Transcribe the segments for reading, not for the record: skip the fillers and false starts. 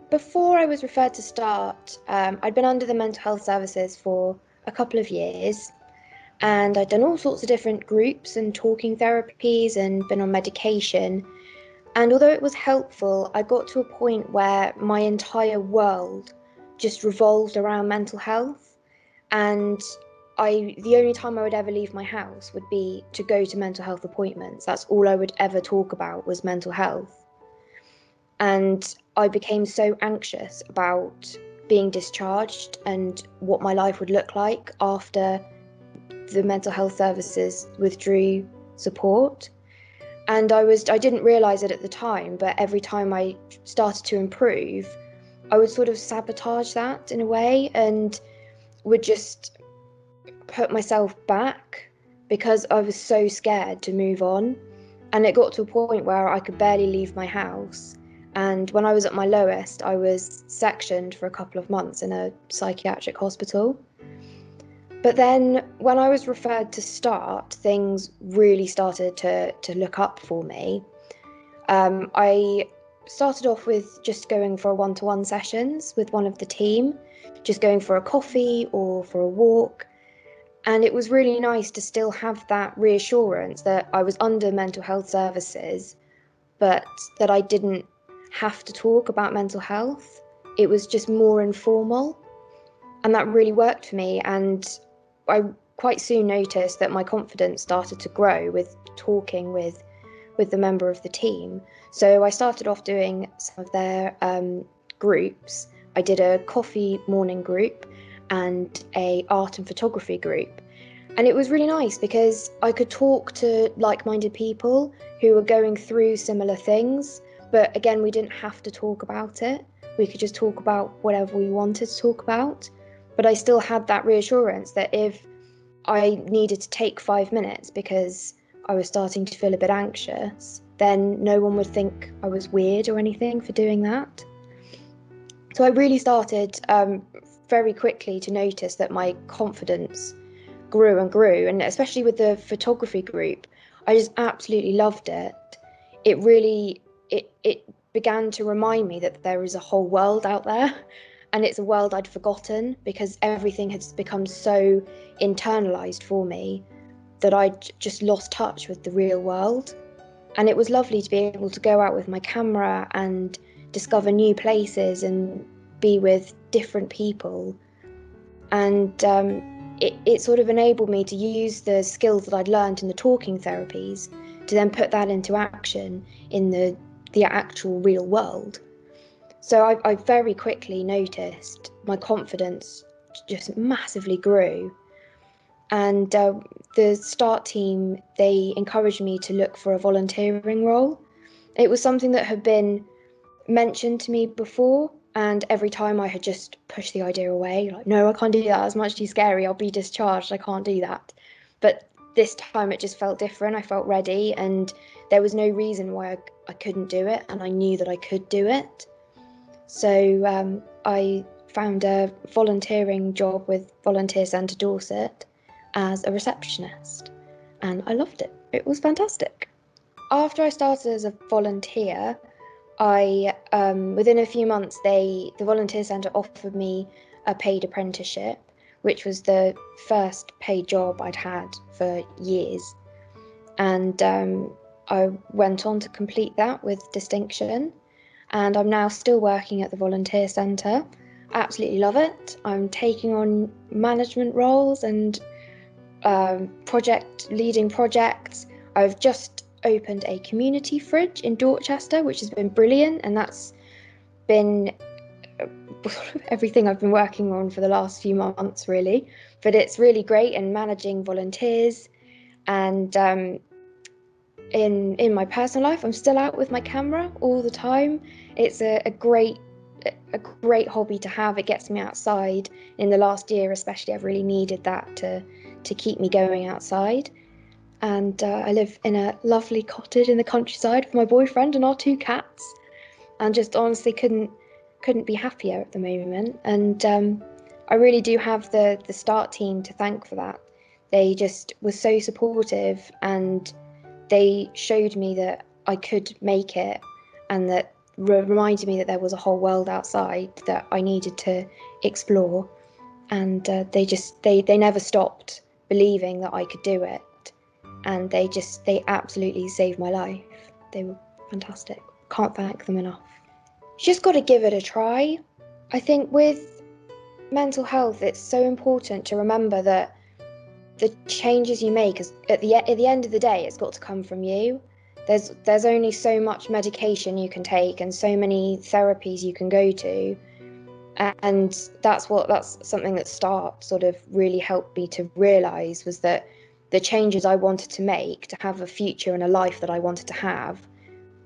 before I was referred to start, I'd been under the mental health services for a couple of years, and I'd done all sorts of different groups and talking therapies and been on medication. And although it was helpful, I got to a point where my entire world just revolved around mental health. And the only time I would ever leave my house would be to go to mental health appointments. That's all I would ever talk about was mental health. And I became so anxious about being discharged and what my life would look like after the mental health services withdrew support. And I didn't realise it at the time, but every time I started to improve, I would sort of sabotage that in a way and would just put myself back because I was so scared to move on. And it got to a point where I could barely leave my house. And when I was at my lowest, I was sectioned for a couple of months in a psychiatric hospital. But then when I was referred to start, things really started to look up for me. I started off with just going for one-to-one sessions with one of the team, just going for a coffee or for a walk. And it was really nice to still have that reassurance that I was under mental health services, but that I didn't have to talk about mental health. It was just more informal. And that really worked for me. And I quite soon noticed that my confidence started to grow with talking with the member of the team. So I started off doing some of their groups. I did a coffee morning group and a art and photography group. And it was really nice because I could talk to like-minded people who were going through similar things. But again, we didn't have to talk about it. We could just talk about whatever we wanted to talk about. But I still had that reassurance that if I needed to take 5 minutes because I was starting to feel a bit anxious, then no one would think I was weird or anything for doing that. So I really started very quickly to notice that my confidence grew and grew, and especially with the photography group, I just absolutely loved it. It began to remind me that there is a whole world out there, and it's a world I'd forgotten because everything had become so internalized for me that I'd just lost touch with the real world. And it was lovely to be able to go out with my camera and discover new places and be with different people. And it sort of enabled me to use the skills that I'd learned in the talking therapies to then put that into action in the actual real world. So I very quickly noticed my confidence just massively grew. And the start team, they encouraged me to look for a volunteering role. It was something that had been mentioned to me before, and every time I had just pushed the idea away, like, no, I can't do that, it's much too scary, I'll be discharged, I can't do that. But this time it just felt different, I felt ready, and there was no reason why I couldn't do it, and I knew that I could do it. So I found a volunteering job with Volunteer Centre Dorset as a receptionist, and I loved it. It was fantastic. After I started as a volunteer, I within a few months the Volunteer Centre offered me a paid apprenticeship, which was the first paid job I'd had for years, and I went on to complete that with distinction, and I'm now still working at the Volunteer Centre. Absolutely love it. I'm taking on management roles and leading projects. I've just opened a community fridge in Dorchester, which has been brilliant, and that's been everything I've been working on for the last few months, really. But it's really great, and managing volunteers, and in my personal life, I'm still out with my camera all the time. It's a great hobby to have. It gets me outside. In the last year especially, I've really needed that to keep me going outside. And I live in a lovely cottage in the countryside with my boyfriend and our 2 cats, and just honestly couldn't be happier at the moment. And I really do have the start team to thank for that. They just were so supportive, and they showed me that I could make it, and that reminded me that there was a whole world outside that I needed to explore. And they never stopped believing that I could do it. And they absolutely saved my life. They were fantastic. Can't thank them enough. You just got to give it a try. I think with mental health, it's so important to remember that the changes you make, at the end of the day, it's got to come from you. There's only so much medication you can take and so many therapies you can go to, and that's something that Start sort of really helped me to realise, was that the changes I wanted to make to have a future and a life that I wanted to have,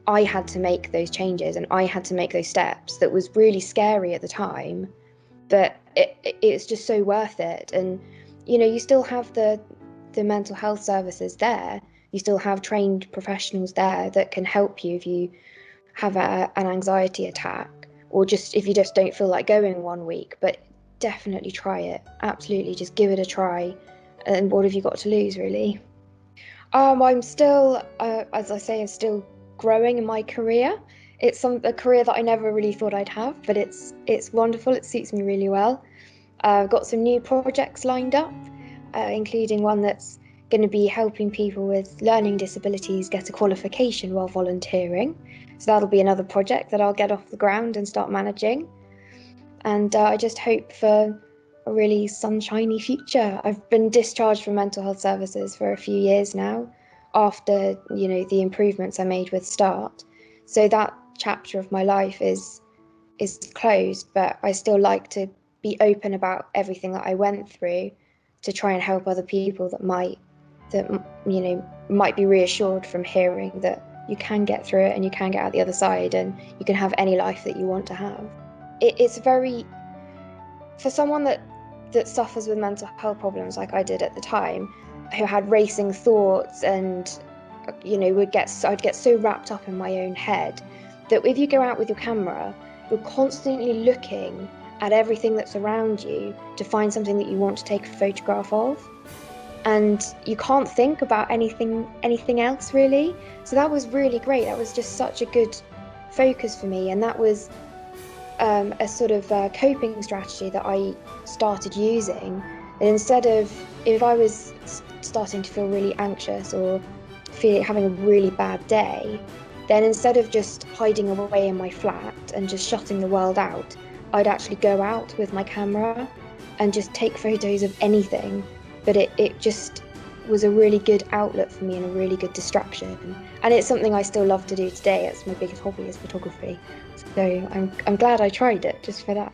I had to make those changes and I had to make those steps. That was really scary at the time, but it's just so worth it. And you still have the mental health services there. You still have trained professionals there that can help you if you have an anxiety attack, or just if you just don't feel like going one week. But definitely try it. Absolutely, just give it a try. And what have you got to lose, really? I'm still, as I say, I'm still growing in my career. It's a career that I never really thought I'd have, but it's wonderful. It suits me really well. I've got some new projects lined up, including one that's going to be helping people with learning disabilities get a qualification while volunteering. So that'll be another project that I'll get off the ground and start managing. And I just hope for a really sunshiny future. I've been discharged from mental health services for a few years now, after the improvements I made with Start. So that chapter of my life is closed, but I still like to be open about everything that I went through, to try and help other people that might be reassured from hearing that you can get through it and you can get out the other side and you can have any life that you want to have. It's very, for someone that suffers with mental health problems like I did at the time, who had racing thoughts and I'd get so wrapped up in my own head, that if you go out with your camera, you're constantly looking at everything that's around you to find something that you want to take a photograph of, and you can't think about anything else really. So that was really great. That was just such a good focus for me, and that was a sort of coping strategy that I started using. And instead of, if I was starting to feel really anxious or having a really bad day, then instead of just hiding away in my flat and just shutting the world out, I'd actually go out with my camera and just take photos of anything. But it just was a really good outlet for me and a really good distraction. And it's something I still love to do today. It's my biggest hobby, is photography. So I'm glad I tried it just for that.